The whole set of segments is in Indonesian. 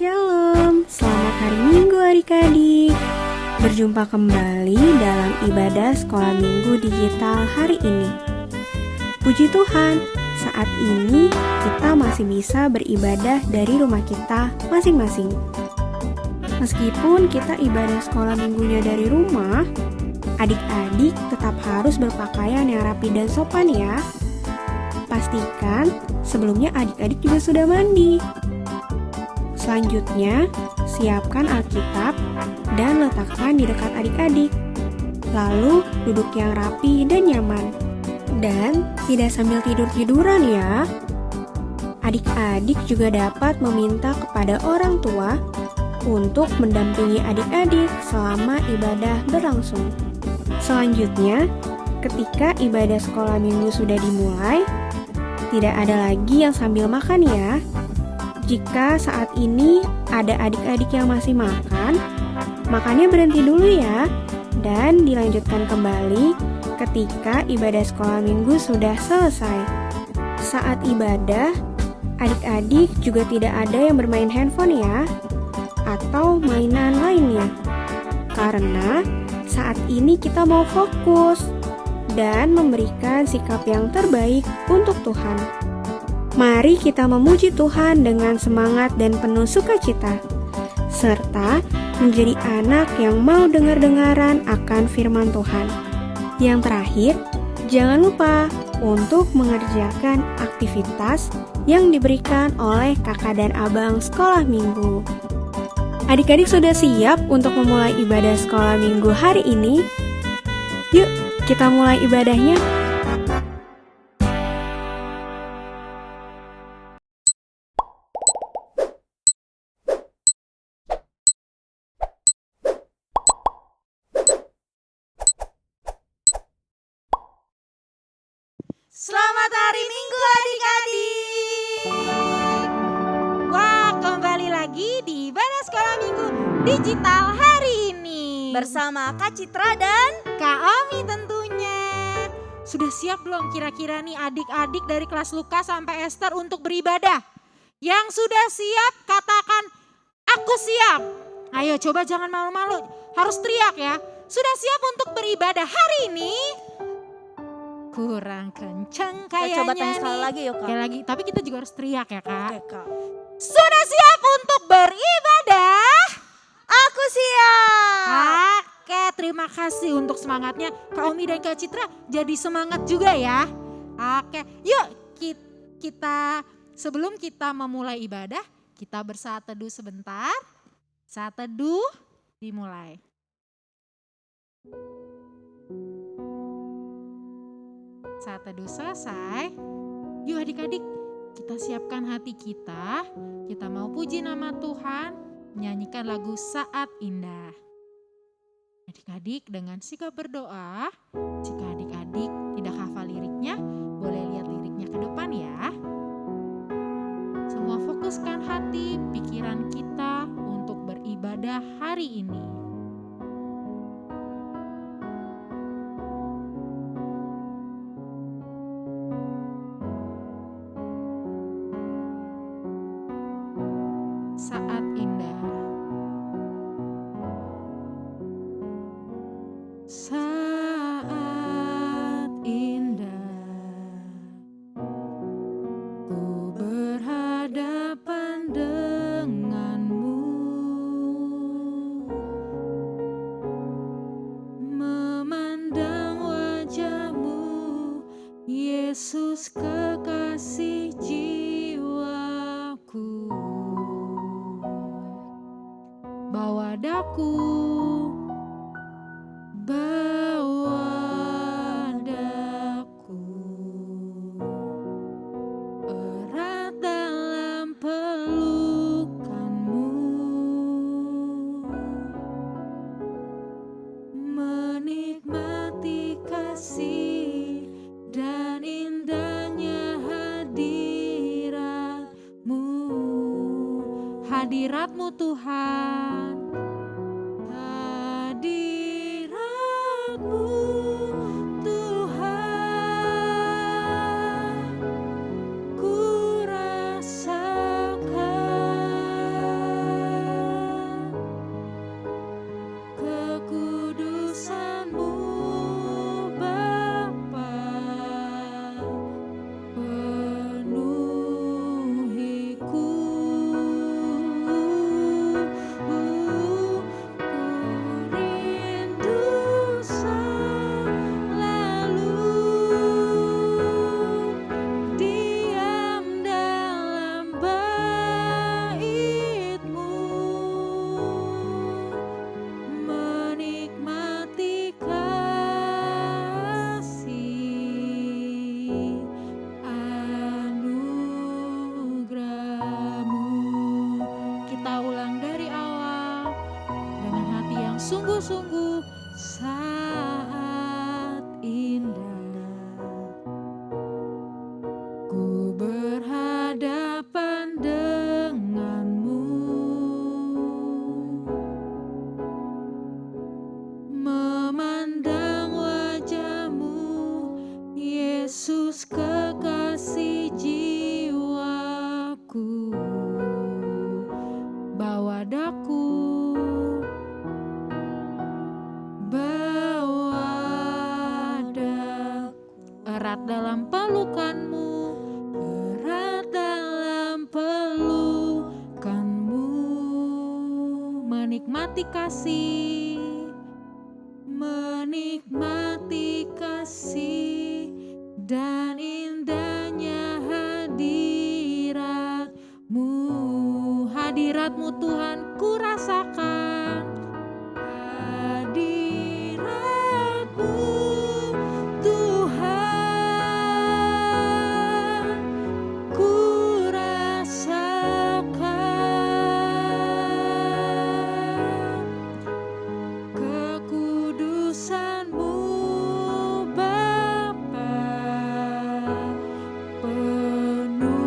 Shalom, selamat hari Minggu adik-adik. Berjumpa kembali dalam ibadah sekolah minggu digital hari ini. Puji Tuhan, saat ini kita masih bisa beribadah dari rumah kita masing-masing. Meskipun kita ibadah sekolah minggunya dari rumah, adik-adik tetap harus berpakaian yang rapi dan sopan ya. Pastikan sebelumnya adik-adik juga sudah mandi. Selanjutnya, siapkan Alkitab dan letakkan di dekat adik-adik. Lalu, duduk yang rapi dan nyaman. Dan tidak sambil tidur-tiduran ya. Adik-adik juga dapat meminta kepada orang tua untuk mendampingi adik-adik selama ibadah berlangsung. Selanjutnya, ketika ibadah sekolah minggu sudah dimulai, tidak ada lagi yang sambil makan ya. Jika saat ini ada adik-adik yang masih makan, makannya berhenti dulu ya, dan dilanjutkan kembali ketika ibadah sekolah minggu sudah selesai. Saat ibadah, adik-adik juga tidak ada yang bermain handphone ya, atau mainan lainnya. Karena saat ini kita mau fokus dan memberikan sikap yang terbaik untuk Tuhan. Mari kita memuji Tuhan dengan semangat dan penuh sukacita, serta menjadi anak yang mau dengar-dengaran akan firman Tuhan. Yang terakhir, jangan lupa untuk mengerjakan aktivitas yang diberikan oleh kakak dan abang sekolah minggu. Adik-adik sudah siap untuk memulai ibadah sekolah minggu hari ini? Yuk, kita mulai ibadahnya. Selamat hari Minggu adik-adik. Wah, kembali lagi di ibadah sekolah minggu digital hari ini. Bersama Kak Citra dan Kak Omi tentunya. Sudah siap belum kira-kira nih adik-adik dari kelas Lukas sampai Esther untuk beribadah? Yang sudah siap katakan, aku siap. Ayo coba jangan malu-malu, harus teriak ya. Sudah siap untuk beribadah hari ini? Kurang kencang kayaknya. coba tanya sekali lagi yuk Kak. Sekali lagi, tapi kita juga harus teriak ya Kak. Oke Kak. Sudah siap untuk beribadah? Aku siap. Oke, terima kasih untuk semangatnya Kak Omi dan Kak Citra. Jadi semangat juga ya. Oke, yuk kita sebelum kita memulai ibadah, kita bersaat teduh sebentar. Saat teduh dimulai. Saat teduh selesai, yuk adik-adik kita siapkan hati kita mau puji nama Tuhan, menyanyikan lagu Saat Indah. Adik-adik dengan sikap berdoa, jika adik-adik tidak hafal liriknya, boleh lihat liriknya ke depan ya. Semua fokuskan hati, pikiran kita untuk beribadah hari ini. Saat indah. Saat indah, ku berhadapan denganmu, memandang wajahmu, Yesus kekasih jiwaku. Bawa daku, erat dalam pelukanmu, menikmati kasih dan indahnya hadiratmu Tuhan. Hadiratmu Tuhan, ku rasakan sungguh-sungguh saat indah. Ku berhadapan denganmu, memandang wajahmu, Yesus kekasih jiwaku. Bawa daku, bawa daku, erat dalam pelukanmu, erat dalam pelukanmu, menikmati kasih, menikmati kasih dan indahnya hadiratmu Tuhan ku rasakan. Hadiratmu Tuhan ku rasakan. Kekudusanmu Bapa penuhiku.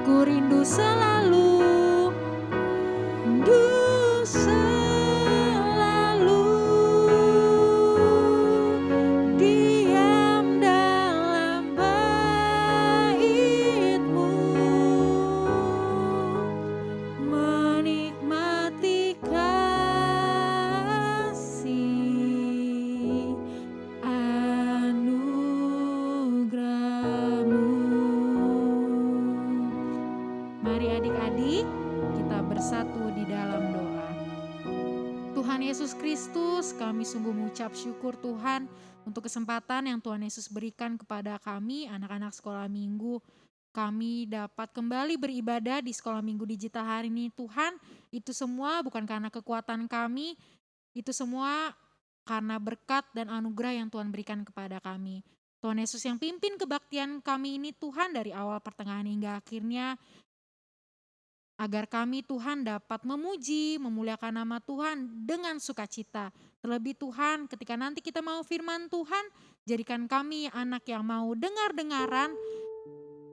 Ku rindu selalu, rindu selalu diam dalam bait-Mu, menikmati kasih anugerah-Mu. Mari adik-adik, kita bersatu di dalam doa. Tuhan Yesus Kristus, kami sungguh mengucap syukur Tuhan untuk kesempatan yang Tuhan Yesus berikan kepada kami, anak-anak sekolah minggu. Kami dapat kembali beribadah di sekolah minggu digital hari ini. Tuhan, itu semua bukan karena kekuatan kami, itu semua karena berkat dan anugerah yang Tuhan berikan kepada kami. Tuhan Yesus yang pimpin kebaktian kami ini Tuhan dari awal pertengahan hingga akhirnya, agar kami Tuhan dapat memuji, memuliakan nama Tuhan dengan sukacita. Terlebih Tuhan, ketika nanti kita mau firman Tuhan, jadikan kami anak yang mau dengar-dengaran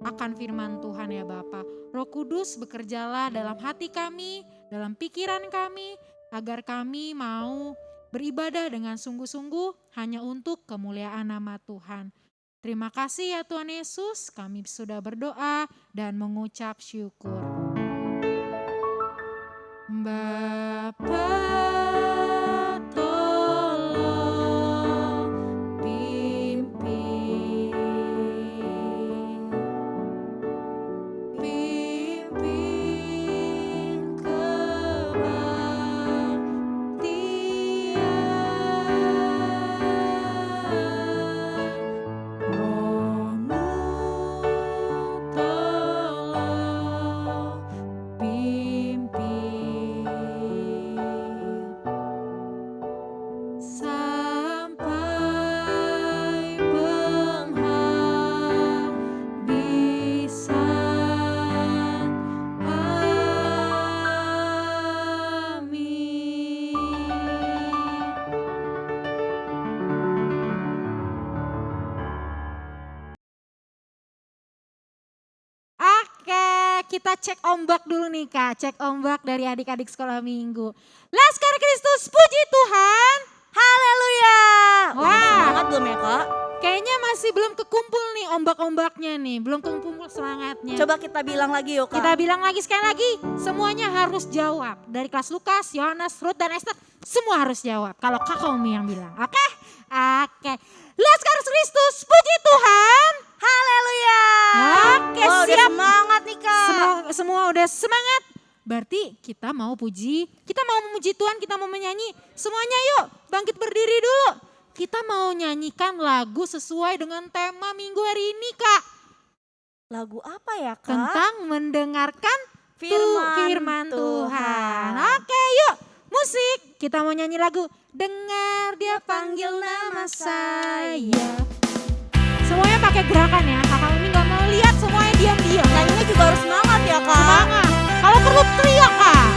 akan firman Tuhan ya Bapa. Roh Kudus bekerjalah dalam hati kami, dalam pikiran kami, agar kami mau beribadah dengan sungguh-sungguh hanya untuk kemuliaan nama Tuhan. Terima kasih ya Tuhan Yesus, kami sudah berdoa dan mengucap syukur. Bapa tolong pimpin kebaktian, Roh-Mu tolong pimpin sampai penghabisan. Amin. Oke, kita cek ombak dulu nih Kak. Cek ombak dari adik-adik sekolah minggu. Laskar Kristus, puji Tuhan. Haleluya. Udah Wah. semangat belum ya Kak? Kayaknya masih belum kekumpul nih ombak-ombaknya nih. Belum kekumpul semangatnya. Coba kita bilang lagi yuk Kak. Kita bilang lagi sekali lagi. Semuanya harus jawab. Dari kelas Lukas, Yohanes, Ruth, dan Esther. Semua harus jawab. Kalau Kakak Umi yang bilang. Oke? Oke. Laskar Kristus, puji Tuhan. Haleluya. Oke, Wah, udah siap. semangat nih Kak. Semua udah semangat. Berarti kita mau puji, kita mau memuji Tuhan, kita mau menyanyi. Semuanya yuk bangkit berdiri dulu. Kita mau nyanyikan lagu sesuai dengan tema minggu hari ini Kak. Lagu apa ya Kak? Tentang mendengarkan firman Tuhan. Oke yuk musik, kita mau nyanyi lagu Dengar Dia Panggil Nama Saya. Semuanya pakai gerakan ya, Kakak Umi gak mau lihat semuanya diam-diam. Nyanyinya juga harus semangat ya Kak. Semangat, kalau perlu teriak Kak.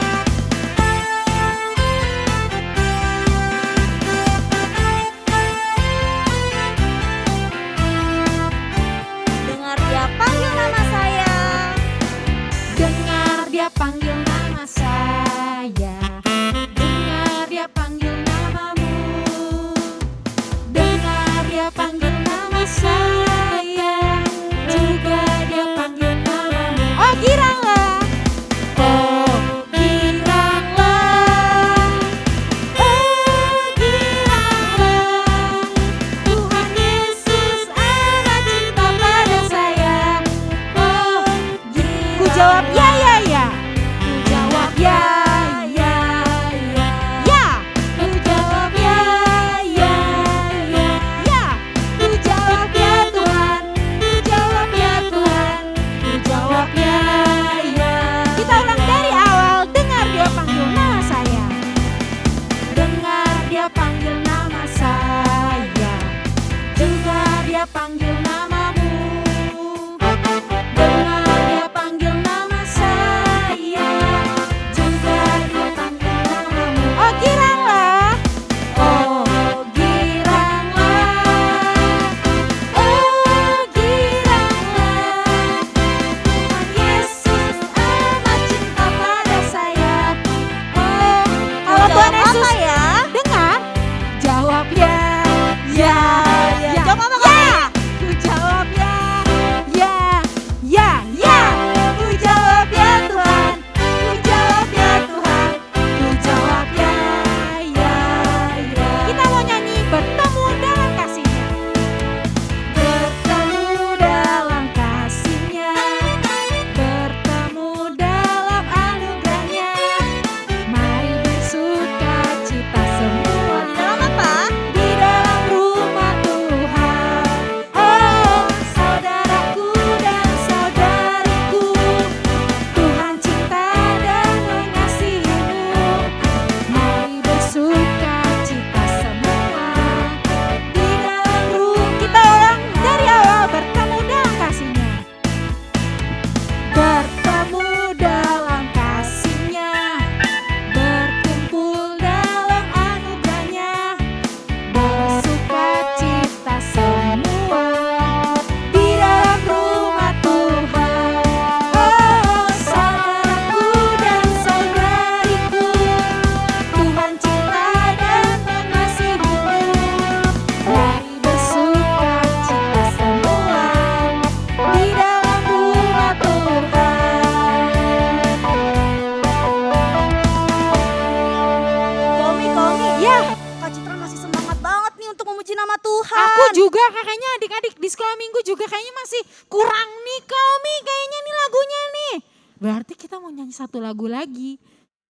adik-adik di sekolah minggu juga kayaknya masih kurang nih kami kayaknya nih lagunya nih. Berarti kita mau nyanyi satu lagu lagi.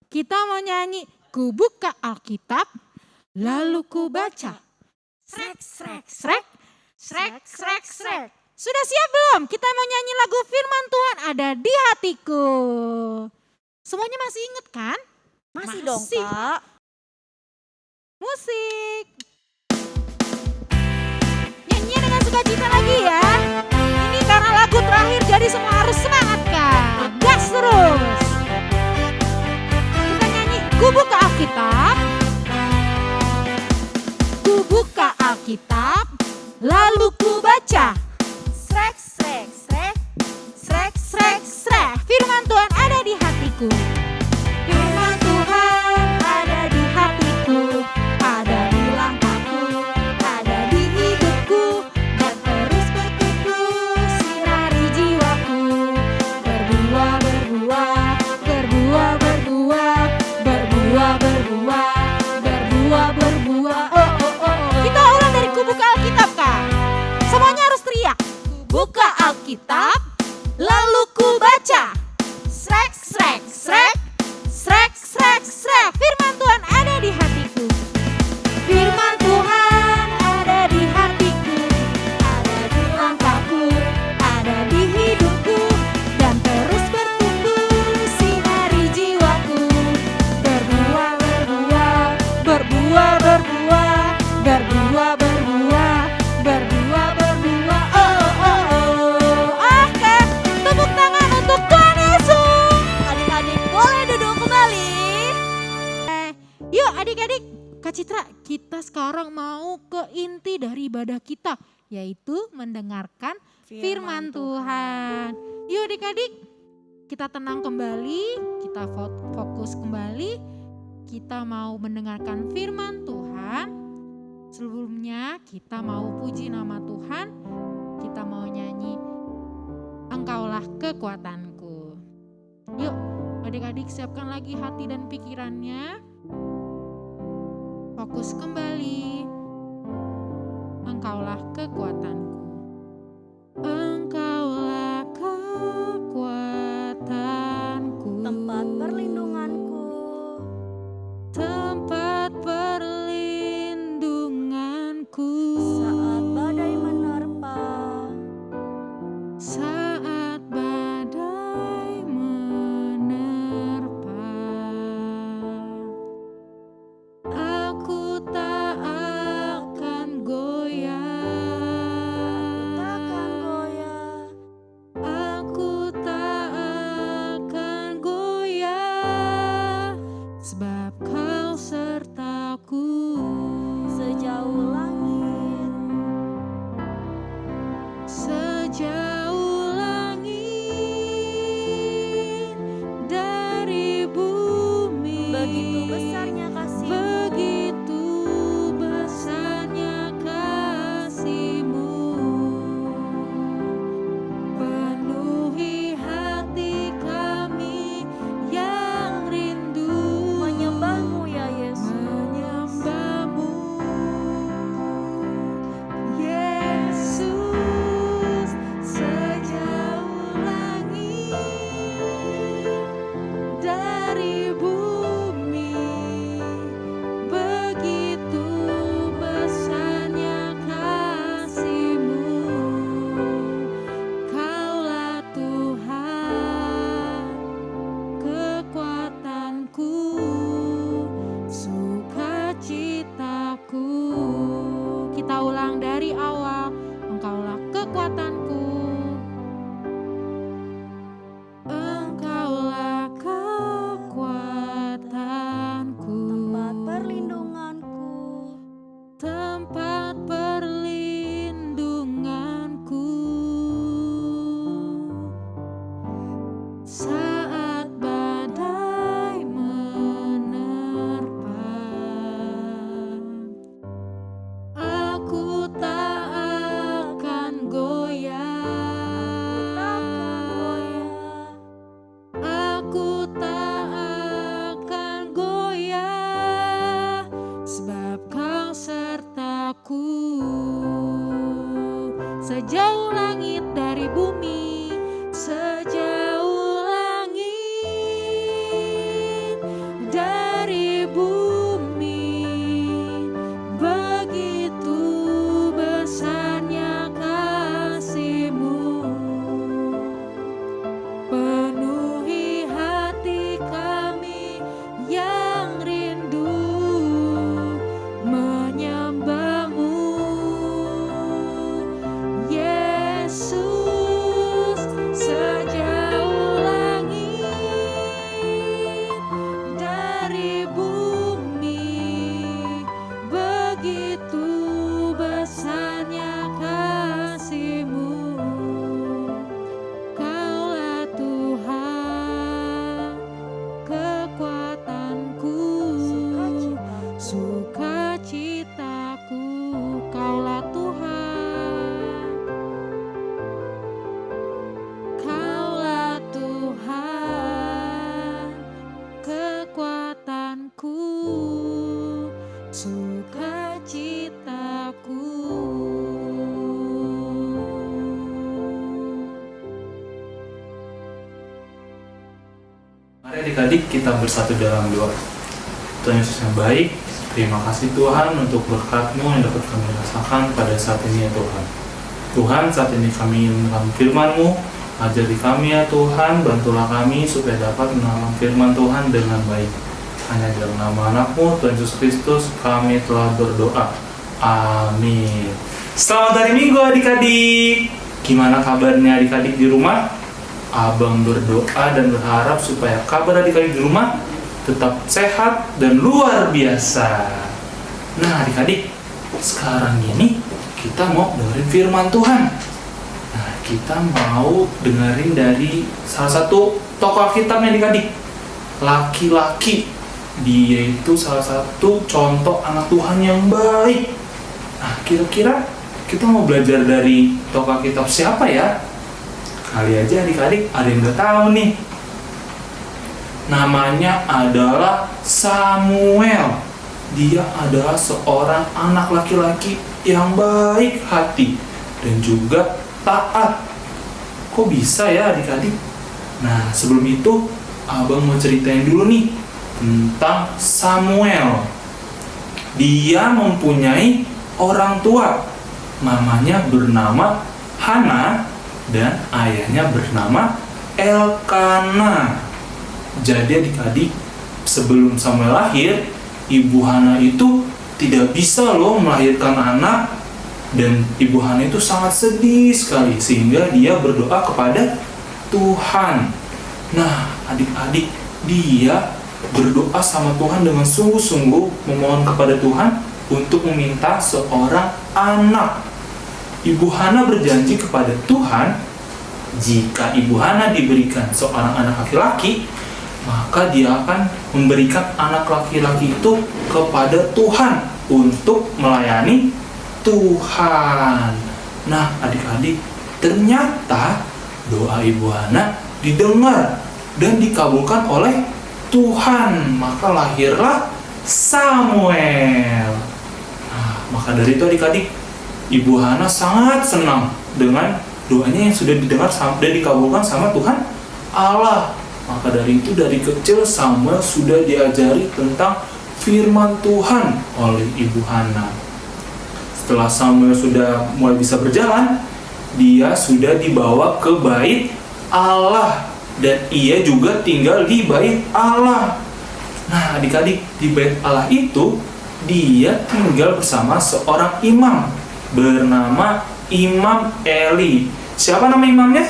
Kita mau nyanyi ku buka Alkitab lalu ku baca. Srek, srek, srek, srek, srek, srek. Sudah siap belum? Kita mau nyanyi lagu firman Tuhan ada di hatiku. Semuanya masih inget kan? Masih dong Masih. Kak. Musik. Nyanyinya dengan sukacita lagi ya. Ini karena lagu terakhir jadi semua harus semangat kan. Gas terus. Kita nyanyi ku buka Alkitab. Ku buka Alkitab lalu ku baca. Srek, srek, srek, srek, Srek, srek, firman Tuhan ada di hatiku. Firman Tuhan ada di hatiku, ada di langkahku, ada di hidupku, dan terus bertumbuh sinari jiwaku. Berbuah, berbuah, berbuah, berbuah, berbuah, berbuah, berbuah, berbuah. Oh, oh, oh, oh. Kita ulang dari ku buka Alkitab Kak. Semuanya harus teriak. Buka Alkitab, lalu ku baca. Srek, srek, srek, srek, srek, srek. Firman Tuhan ada di hatiku. Firman Tuhan ada di hatiku, ada di langkahku, ada di hidupku, dan terus bertumbuh sinari jiwaku. Berbuah, berbuah, berbuah, berbuah, berbuah, berbuah, berbuah, berbuah. Oh, oh, oh. Oke, tepuk tangan untuk Tuhan Yesus. Adik-adik boleh duduk kembali. Yuk adik-adik, Kak Citra, kita sekarang mau ke inti dari ibadah kita, yaitu mendengarkan firman Tuhan. Yuk adik-adik, kita tenang kembali, kita fokus kembali, kita mau mendengarkan firman Tuhan. Sebelumnya kita mau puji nama Tuhan, kita mau nyanyi Engkaulah kekuatanku. Yuk adik-adik siapkan lagi hati dan pikirannya. Fokus kembali. Engkaulah kekuatanku. Engkaulah kekuatanku. Tempat perlindunganku. Tempat perlindunganku. Saat badai menerpa. Saat badai menerpa, aku tak akan goyah. Takkan goyah. Aku tak akan goyah, sebab Kau sertaku. Sejauh langit. Sejauh langit dari bumi, Begitu besarnya kasih-Mu. begitu besarnya kasih-Mu. Penuhi hati kami yang rindu Menyembah-Mu ya Yesus. menyembah-Mu, Yesus. Sejauh langit dari bumi, begitu besarnya kasih-Mu. Kaulah Tuhan, kekuatanku, sukacitaku. Kita ulang dari awal. Engkaulah kekuatanku. Engkaulah kekuatanku. Tempat perlindunganku. Tempat perlindunganku. Saat badai menerpa, aku tak akan goyah. sejauh langit dari bumi, sejauh langit dari bumi. Begitu besarnya kasih-Mu, penuhi hati kami yang rindu menyembah-Mu. Yesus, sejauh langit dari bumi, begitu besarnya kasih-Mu. Kaulah Tuhan, kekuatanku, sukacitaku. Kaulah Tuhan, Kaulah Tuhan, kekuatanku, sukacitaku. Mari adik-adik kita bersatu dalam doa. Tuhan Yesus yang baik, terima kasih Tuhan untuk berkat-Mu yang dapat kami rasakan pada saat ini ya Tuhan. Tuhan, saat ini kami menelan firman-Mu, ajari kami ya Tuhan, bantulah kami supaya dapat menelan firman Tuhan dengan baik. Hanya dalam nama anak-Mu, Tuhan Yesus Kristus, kami telah berdoa. Amin. Selamat hari Minggu adik-adik. Gimana kabarnya adik-adik di rumah? Abang berdoa dan berharap supaya kabar adik-adik di rumah tetap sehat dan luar biasa. Nah adik-adik, sekarang ini kita mau dengerin firman Tuhan. Nah kita mau dengerin dari salah satu tokoh Alkitab adik-adik, laki-laki. Dia itu salah satu contoh anak Tuhan yang baik. Nah kira-kira kita mau belajar dari tokoh Alkitab siapa ya? Kali aja adik-adik ada yang udah tahu nih. Namanya adalah Samuel. Dia adalah seorang anak laki-laki yang baik hati dan juga taat. Kok bisa ya adik-adik? Nah sebelum itu abang mau ceritain dulu nih tentang Samuel. Dia mempunyai orang tua. Namanya bernama Hana dan ayahnya bernama Elkana. Jadi adik-adik, sebelum Samuel lahir, Ibu Hana itu tidak bisa loh melahirkan anak. Dan Ibu Hana itu sangat sedih sekali, sehingga dia berdoa kepada Tuhan. Nah adik-adik, dia berdoa sama Tuhan dengan sungguh-sungguh, memohon kepada Tuhan untuk meminta seorang anak. Ibu Hana berjanji kepada Tuhan, jika Ibu Hana diberikan seorang anak laki-laki, maka dia akan memberikan anak laki-laki itu kepada Tuhan untuk melayani Tuhan. Nah adik-adik, ternyata doa Ibu Hana didengar dan dikabulkan oleh Tuhan. Maka lahirlah Samuel. Nah, maka dari itu adik-adik, Ibu Hana sangat senang dengan doanya yang sudah didengar dan dikabulkan sama Tuhan Allah. Maka dari itu dari kecil Samuel sudah diajari tentang firman Tuhan oleh Ibu Hana. Setelah Samuel sudah mulai bisa berjalan, dia sudah dibawa ke bait Allah dan ia juga tinggal di bait Allah. Nah adik-adik, di bait Allah itu dia tinggal bersama seorang imam bernama Imam Eli. Siapa nama imamnya?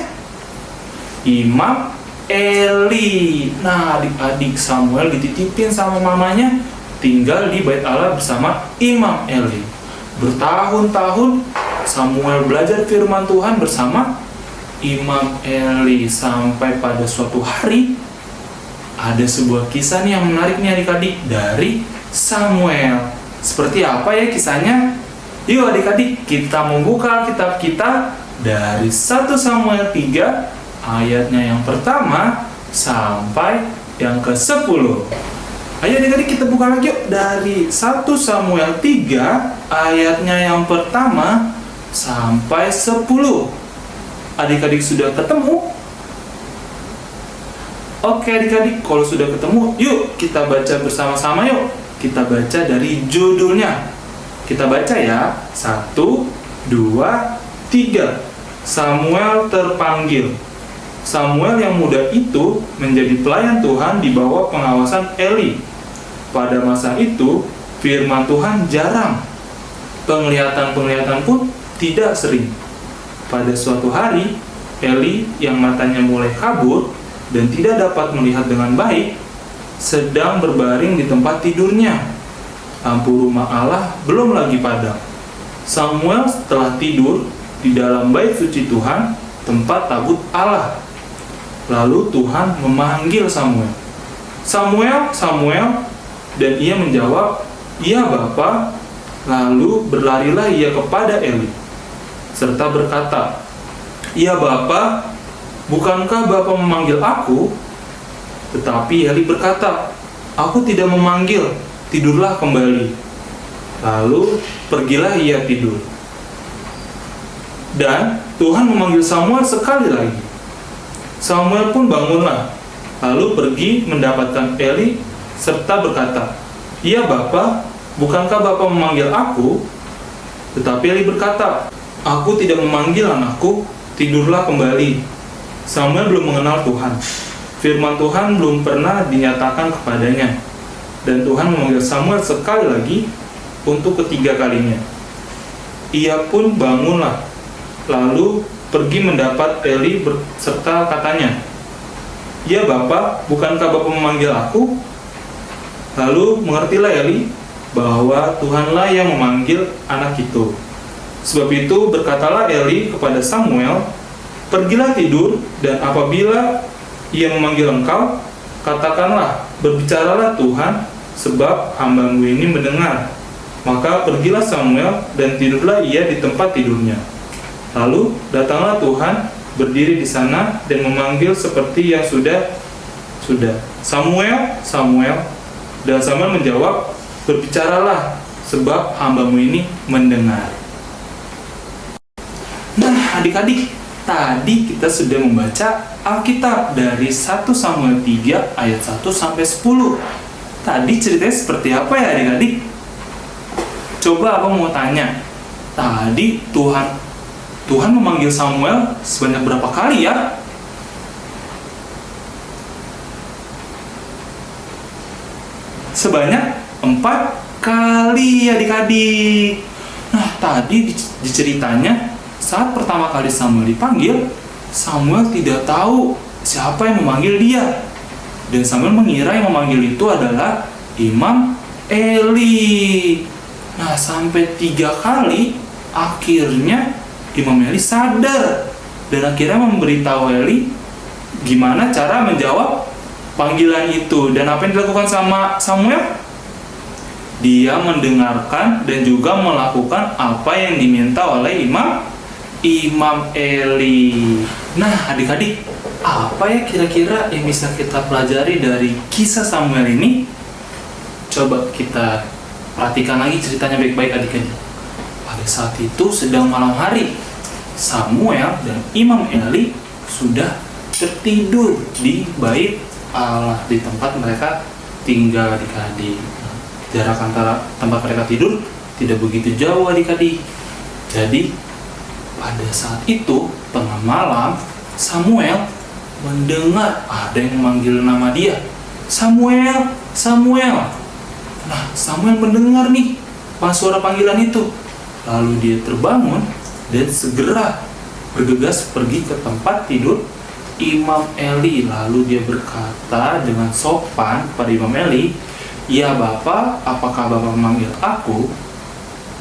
Imam Eli. Nah adik-adik, Samuel dititipin sama mamanya tinggal di bait Allah bersama Imam Eli. Bertahun-tahun Samuel belajar firman Tuhan bersama Imam Eli, sampai pada suatu hari ada sebuah kisah nih yang menarik nih adik-adik dari Samuel. Seperti apa ya kisahnya? Yuk adik-adik, kita membuka kitab kita dari 1 Samuel 3 ayatnya yang pertama sampai yang ke-10. Ayo adik-adik kita buka lagi yuk dari 1 Samuel 3 ayatnya yang pertama sampai 10. Adik-adik sudah ketemu? Oke adik-adik, kalau sudah ketemu, yuk kita baca bersama-sama yuk. Kita baca dari judulnya. Kita baca ya. 1, 2, 3. Samuel terpanggil. Samuel yang muda itu menjadi pelayan Tuhan di bawah pengawasan Eli. Pada masa itu, firman Tuhan jarang. Penglihatan-penglihatan pun tidak sering. Pada suatu hari, Eli yang matanya mulai kabur dan tidak dapat melihat dengan baik, sedang berbaring di tempat tidurnya. Lampu rumah Allah belum lagi padam. Samuel telah tidur di dalam bait suci Tuhan, tempat tabut Allah. Lalu Tuhan memanggil Samuel. Samuel, Samuel, dan ia menjawab, "Iya Bapa." Lalu berlarilah ia kepada Eli, serta berkata, "Iya Bapa, bukankah Bapa memanggil aku?" Tetapi Eli berkata, "Aku tidak memanggil, tidurlah kembali." Lalu pergilah ia tidur. Dan Tuhan memanggil Samuel sekali lagi. Samuel pun bangunlah, lalu pergi mendapatkan Eli, serta berkata, "Iya Bapa, bukankah Bapa memanggil aku?" Tetapi Eli berkata, "Aku tidak memanggil anakku, tidurlah kembali." Samuel belum mengenal Tuhan. Firman Tuhan belum pernah dinyatakan kepadanya. Dan Tuhan memanggil Samuel sekali lagi untuk ketiga kalinya. Ia pun bangunlah, lalu pergi mendapat Eli serta katanya, "Ya Bapa, bukankah Bapa memanggil aku?" Lalu mengertilah Eli bahwa Tuhanlah yang memanggil anak itu. Sebab itu berkatalah Eli kepada Samuel, "Pergilah tidur, dan apabila ia memanggil engkau, katakanlah, berbicaralah Tuhan, sebab hamba-Mu ini mendengar." Maka pergilah Samuel, dan tidurlah ia di tempat tidurnya. Lalu datanglah Tuhan, berdiri di sana, dan memanggil seperti yang sudah, "Samuel, Samuel." Dan Samuel menjawab, "Berbicaralah, sebab hamba-Mu ini mendengar." Nah adik-adik, tadi kita sudah membaca Alkitab dari 1 Samuel 3 ayat 1 sampai 10. Tadi ceritanya seperti apa ya adik-adik? Coba abang mau tanya. Tadi Tuhan memanggil Samuel sebanyak berapa kali ya? Sebanyak 4 kali adik-adik. Nah tadi di ceritanya, saat pertama kali Samuel dipanggil, Samuel tidak tahu siapa yang memanggil dia. Dan Samuel mengira yang memanggil itu adalah Imam Eli. Nah sampai 3 kali, akhirnya Imam Eli sadar. Dan akhirnya memberitahu Eli gimana cara menjawab panggilan itu. Dan apa yang dilakukan sama Samuel? Dia mendengarkan dan juga melakukan apa yang diminta oleh Imam Eli. Nah adik-adik, apa ya kira-kira yang bisa kita pelajari dari kisah Samuel ini? Coba kita perhatikan lagi ceritanya baik-baik adik-adik. Pada saat itu sedang malam hari, Samuel dan Imam Eli sudah tertidur di bait Allah, di tempat mereka tinggal adik-adik. Jarak antara tempat mereka tidur tidak begitu jauh adik-adik. Jadi pada saat itu tengah malam, Samuel mendengar ada yang memanggil nama dia, "Samuel, Samuel." Nah Samuel mendengar nih suara panggilan itu. Lalu dia terbangun dan segera bergegas pergi ke tempat tidur Imam Eli. Lalu dia berkata dengan sopan pada Imam Eli, "Ya Bapak, apakah Bapak memanggil aku?"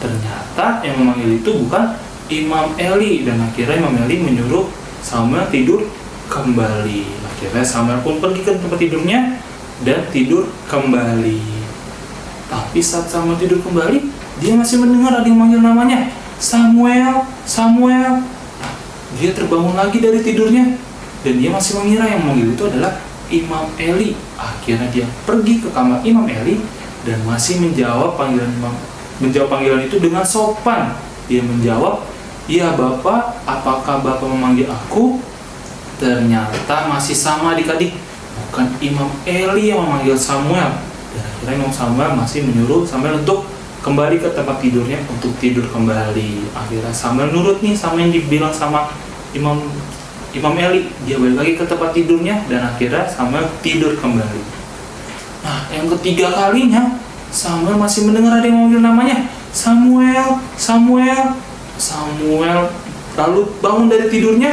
Ternyata yang memanggil itu bukan Imam Eli. Dan akhirnya Imam Eli menyuruh Samuel tidur kembali. Akhirnya Samuel pun pergi ke tempat tidurnya dan tidur kembali. Tapi saat Samuel tidur kembali, dia masih mendengar ada yang manggil namanya, "Samuel, Samuel." Nah, dia terbangun lagi dari tidurnya dan dia masih mengira yang memanggil itu adalah Imam Eli. Akhirnya dia pergi ke kamar Imam Eli dan masih menjawab panggilan itu dengan sopan. Dia menjawab, "Ya Bapak, apakah Bapak memanggil aku?" Ternyata masih sama adik-adik, bukan Imam Eli yang memanggil Samuel. Dan akhirnya Imam Samuel masih menyuruh Samuel untuk kembali ke tempat tidurnya untuk tidur kembali. Akhirnya Samuel nurut nih sama yang dibilang sama Imam Eli. Dia balik lagi ke tempat tidurnya dan akhirnya Samuel tidur kembali. Nah, yang ketiga kalinya Samuel masih mendengar ada yang memanggil namanya, "Samuel, Samuel." Samuel lalu bangun dari tidurnya,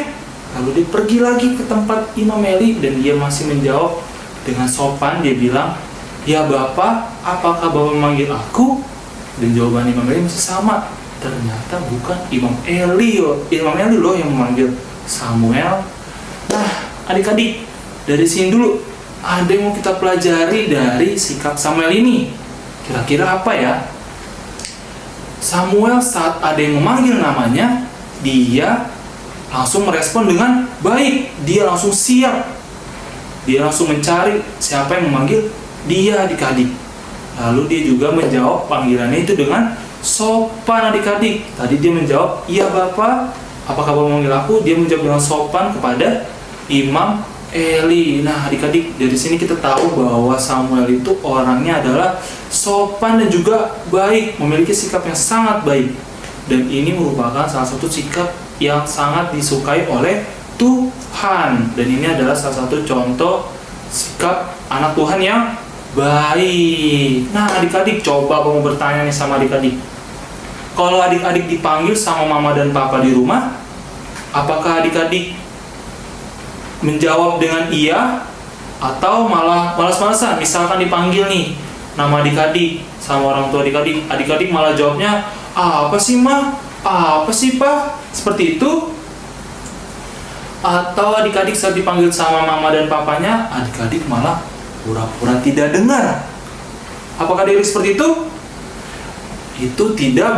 lalu dia pergi lagi ke tempat Imam Eli dan dia masih menjawab dengan sopan. Dia bilang, "Ya Bapak, apakah Bapak memanggil aku?" Dan jawaban Imam Eli masih sama. Ternyata bukan Imam Eli loh yang memanggil Samuel. Nah, adik-adik, dari sini dulu ada yang mau kita pelajari dari sikap Samuel ini. Kira-kira apa ya? Samuel saat ada yang memanggil namanya, dia langsung merespon dengan baik. Dia langsung siap. Dia langsung mencari siapa yang memanggil dia, adik-adik. Lalu dia juga menjawab panggilannya itu dengan sopan, adik-adik. Tadi dia menjawab, "Iya Bapak, apakah Bapak memanggil aku?" Dia menjawab dengan sopan kepada Imam Eli. Nah, adik-adik, dari sini kita tahu bahwa Samuel itu orangnya adalah sopan dan juga baik, memiliki sikap yang sangat baik. Dan ini merupakan salah satu sikap yang sangat disukai oleh Tuhan. Dan ini adalah salah satu contoh sikap anak Tuhan yang baik. Nah, adik-adik, coba aku mau bertanya nih sama adik-adik. Kalau adik-adik dipanggil sama mama dan papa di rumah, apakah adik-adik menjawab dengan iya atau malah malas-malasan? Misalkan dipanggil nih nama adik-adik sama orang tua adik-adik, adik-adik malah jawabnya, "Apa sih Ma? Apa sih Pa?" Seperti itu. Atau adik-adik saat dipanggil sama mama dan papanya, adik-adik malah pura-pura tidak dengar. Apakah diri seperti itu? Itu tidak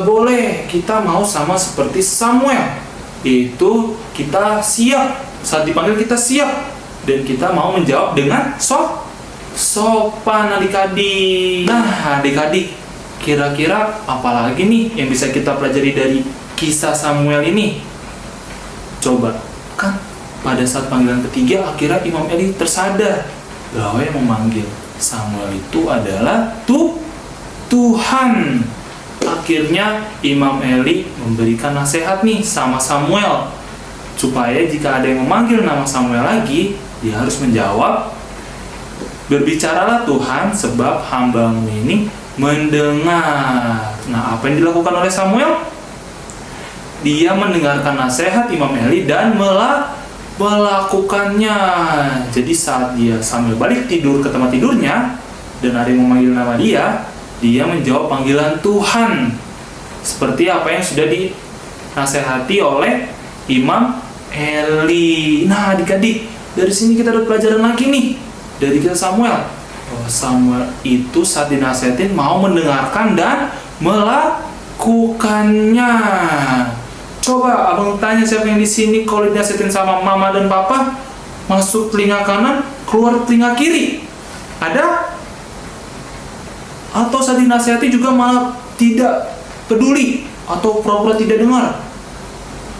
boleh. Kita mau sama seperti Samuel. Itu kita siap. Saat dipanggil kita siap. Dan kita mau menjawab dengan sopan, adik-adik. Nah, adik-adik, kira-kira apa lagi nih yang bisa kita pelajari dari kisah Samuel ini? Coba, kan pada saat panggilan ketiga akhirnya Imam Eli tersadar bahwa yang memanggil Samuel itu adalah Tuhan. Akhirnya Imam Eli memberikan nasihat nih sama Samuel, supaya jika ada yang memanggil nama Samuel lagi, dia harus menjawab, "Berbicaralah Tuhan, sebab hamba-Mu ini mendengar." Nah, apa yang dilakukan oleh Samuel? Dia mendengarkan nasihat Imam Eli dan melakukannya. Jadi saat Samuel balik tidur ke tempat tidurnya dan ada yang memanggil nama dia menjawab panggilan Tuhan seperti apa yang sudah dinasehati oleh Imam Eli. Nah, adik-adik, dari sini kita dapat pelajaran lagi nih dari kisah Samuel. Bahwa Samuel itu saat dinasehatin mau mendengarkan dan melakukannya. Coba abang tanya siapa yang di sini kalau dinasihatin sama mama dan papa, masuk telinga kanan, keluar telinga kiri. Ada? Atau saat dinasihati juga malah tidak peduli atau pura-pura tidak dengar.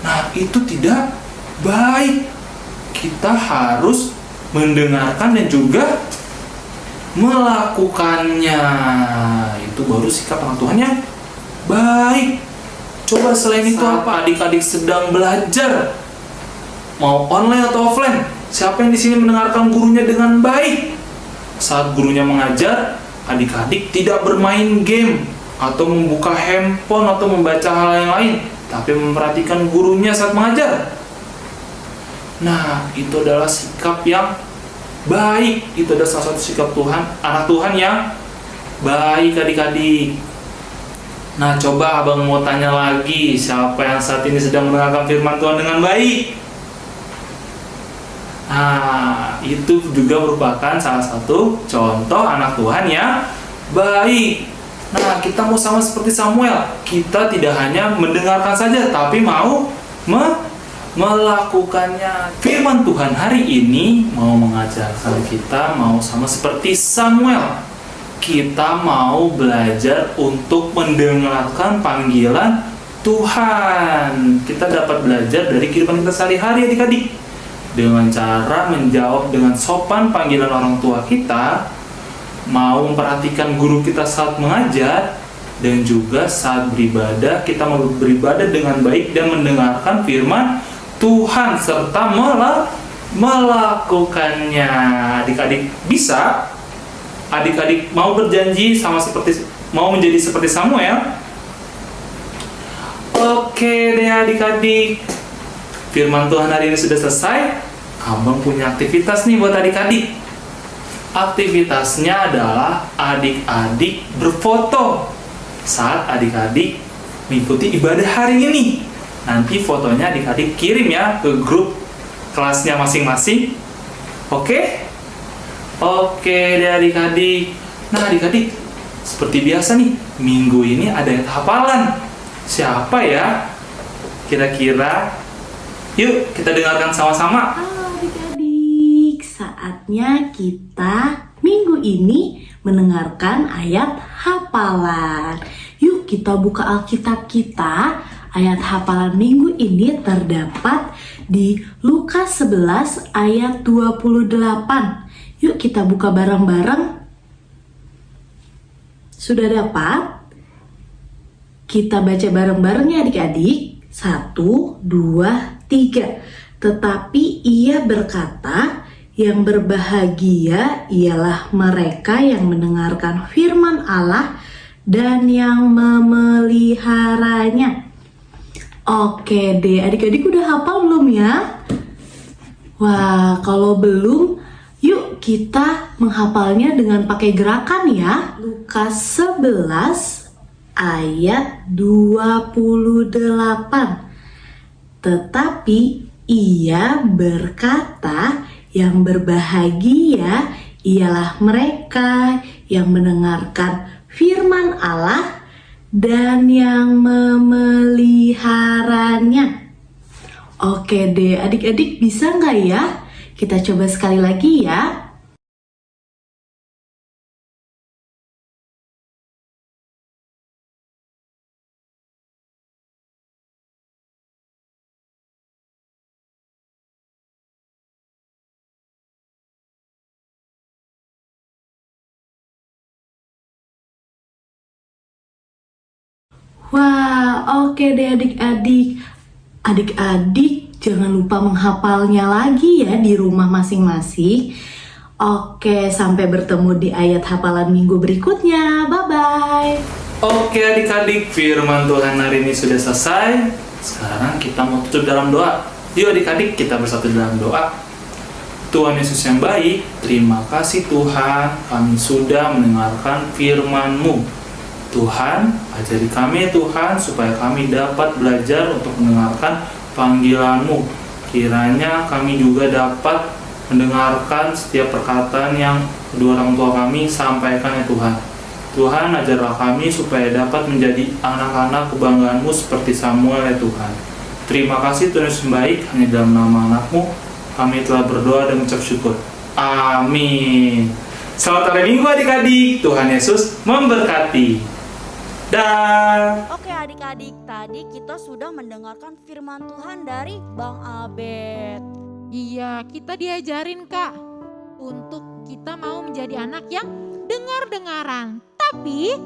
Nah, itu tidak baik. Kita harus mendengarkan dan juga melakukannya. Itu baru sikap anak Tuhan yang baik. Coba selain itu apa? Adik-adik sedang belajar, mau online atau offline, siapa yang di sini mendengarkan gurunya dengan baik? Saat gurunya mengajar, adik-adik tidak bermain game atau membuka handphone atau membaca hal yang lain, tapi memperhatikan gurunya saat mengajar. Nah, itu adalah sikap yang baik. Itu adalah salah satu sikap Tuhan, anak Tuhan yang baik, adik-adik. Nah, coba abang mau tanya lagi, siapa yang saat ini sedang mendengarkan firman Tuhan dengan baik? Nah, itu juga merupakan salah satu contoh anak Tuhan yang baik. Nah, kita mau sama seperti Samuel. Kita tidak hanya mendengarkan saja, tapi mau melakukannya. Firman Tuhan hari ini mau mengajarkan kita mau sama seperti Samuel. Kita mau belajar untuk mendengarkan panggilan Tuhan. Kita dapat belajar dari kehidupan kita sehari-hari adik-adik. Dengan cara menjawab dengan sopan panggilan orang tua kita, mau memperhatikan guru kita saat mengajar, dan juga saat beribadah, kita mau beribadah dengan baik dan mendengarkan firman Tuhan serta melakukannya. Adik-adik bisa? Adik-adik mau berjanji mau menjadi seperti Samuel? Oke deh adik-adik. Firman Tuhan hari ini sudah selesai. Abang punya aktivitas nih buat adik-adik. Aktivitasnya adalah adik-adik berfoto saat adik-adik mengikuti ibadah hari ini. Nanti fotonya adik-adik kirim ya ke grup kelasnya masing-masing. Oke? Oke deh adik-adik. Nah adik-adik, seperti biasa nih, minggu ini ada ayat hafalan. Siapa ya? Kira-kira? Yuk kita dengarkan sama-sama. Halo adik-adik, saatnya kita minggu ini mendengarkan ayat hafalan. Yuk kita buka Alkitab kita. Ayat hafalan minggu ini terdapat di Lukas 11 ayat 28. Yuk kita buka bareng-bareng. Sudah dapat? Kita baca bareng-bareng ya adik-adik. 1, 2, 3. Tetapi ia berkata, yang berbahagia ialah mereka yang mendengarkan firman Allah dan yang memeliharanya. Oke deh, adik-adik udah hafal belum ya? Wah, kalau belum, yuk kita menghafalnya dengan pakai gerakan ya. Lukas 11 ayat 28. Tetapi ia berkata, yang berbahagia ialah mereka yang mendengarkan firman Allah dan yang memeliharanya. Oke deh, adik-adik bisa nggak ya? Kita coba sekali lagi ya. Wah, oke deh adik-adik. Adik-adik jangan lupa menghafalnya lagi ya di rumah masing-masing. Oke, sampai bertemu di ayat hafalan minggu berikutnya. Bye-bye. Oke adik-adik, firman Tuhan hari ini sudah selesai. Sekarang kita mau tutup dalam doa. Yuk adik-adik, kita bersatu dalam doa. Tuhan Yesus yang baik, terima kasih Tuhan, kami sudah mendengarkan firman-Mu. Tuhan, ajari kami Tuhan, supaya kami dapat belajar untuk mendengarkan panggilan-Mu. Kiranya kami juga dapat mendengarkan setiap perkataan yang kedua orang tua kami sampaikan ya Tuhan. Tuhan, ajarlah kami supaya dapat menjadi anak-anak kebanggaan-Mu seperti Samuel ya Tuhan. Terima kasih Tuhan Yesus baik, hanya dalam nama anak-Mu kami telah berdoa dan mengucap syukur. Amin. Selamat hari Minggu adik-adik. Tuhan Yesus memberkati. Dah. Oke adik-adik, tadi kita sudah mendengarkan firman Tuhan dari Bang Abed. Iya, kita diajarin Kak untuk kita mau menjadi anak yang dengar-dengaran. Tapi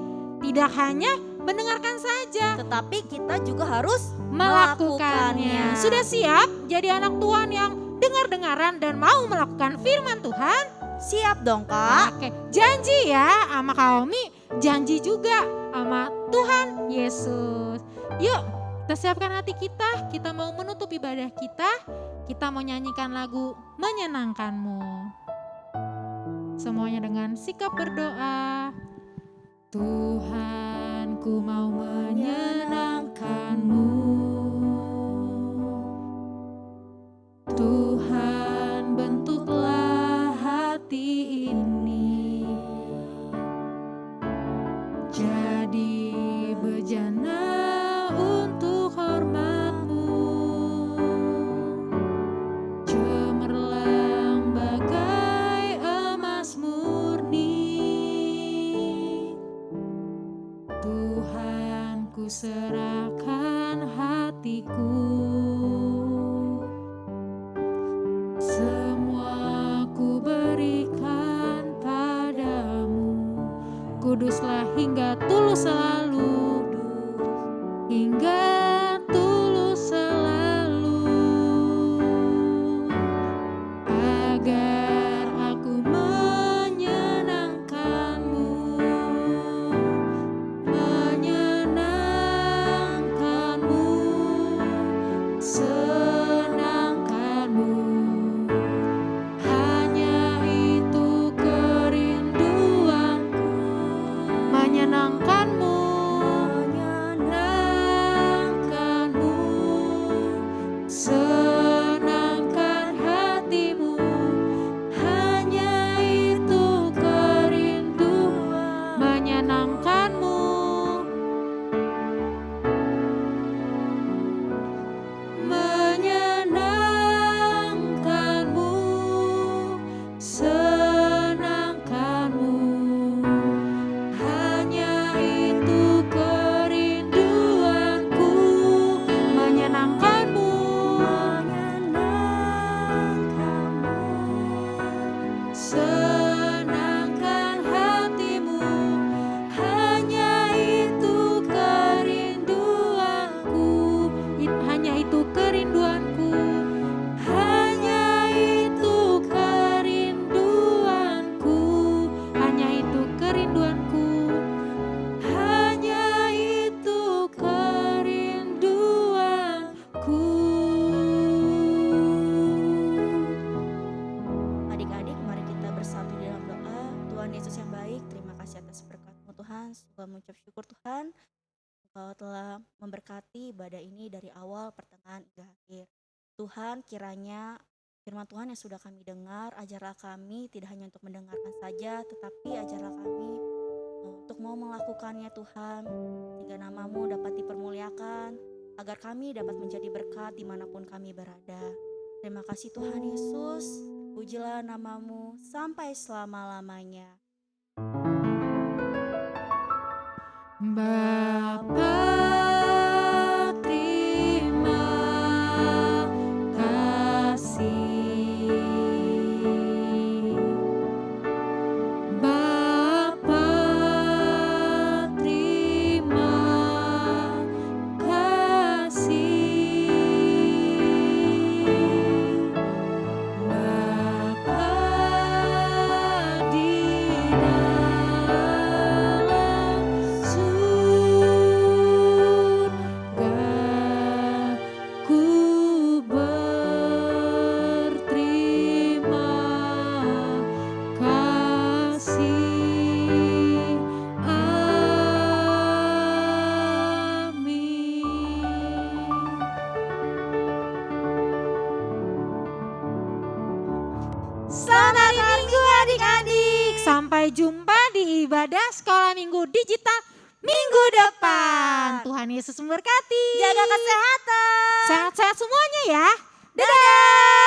tidak hanya mendengarkan saja, Tetapi kita juga harus melakukannya. Sudah siap jadi anak Tuhan yang dengar-dengaran dan mau melakukan firman Tuhan? Siap dong Kak. Oke, janji ya sama Kak Omi, janji juga sama Tuhan Yesus. Yuk, kita siapkan hati kita mau menutup ibadah kita mau nyanyikan lagu menyenangkan-Mu. Semuanya dengan sikap berdoa. Tuhan, ku mau menyenangkan-Mu. Tuhan, bentuklah hati ini jadi bejana untuk hormat-Mu, cemerlang bagai emas murni. Tuhan, ku serahkan syukur Tuhan, Engkau telah memberkati ibadah ini dari awal, pertengahan, hingga akhir. Tuhan, kiranya firman Tuhan yang sudah kami dengar, ajarlah kami tidak hanya untuk mendengarkan saja, tetapi ajarlah kami untuk mau melakukannya Tuhan, sehingga nama-Mu dapat dipermuliakan, agar kami dapat menjadi berkat dimanapun kami berada. Terima kasih Tuhan Yesus, pujilah nama-Mu sampai selama-lamanya. Bapa, terima kasih. Bapa, terima kasih. Bapa di dalam surga, ku berterima kasih. Amin. Selamat hari Minggu adik-adik. Sampai jumpa di ibadah sekolah minggu digital minggu depan. Tuhan Yesus memberkati. Jaga kesehatan. Sehat-sehat semuanya ya. Dadah.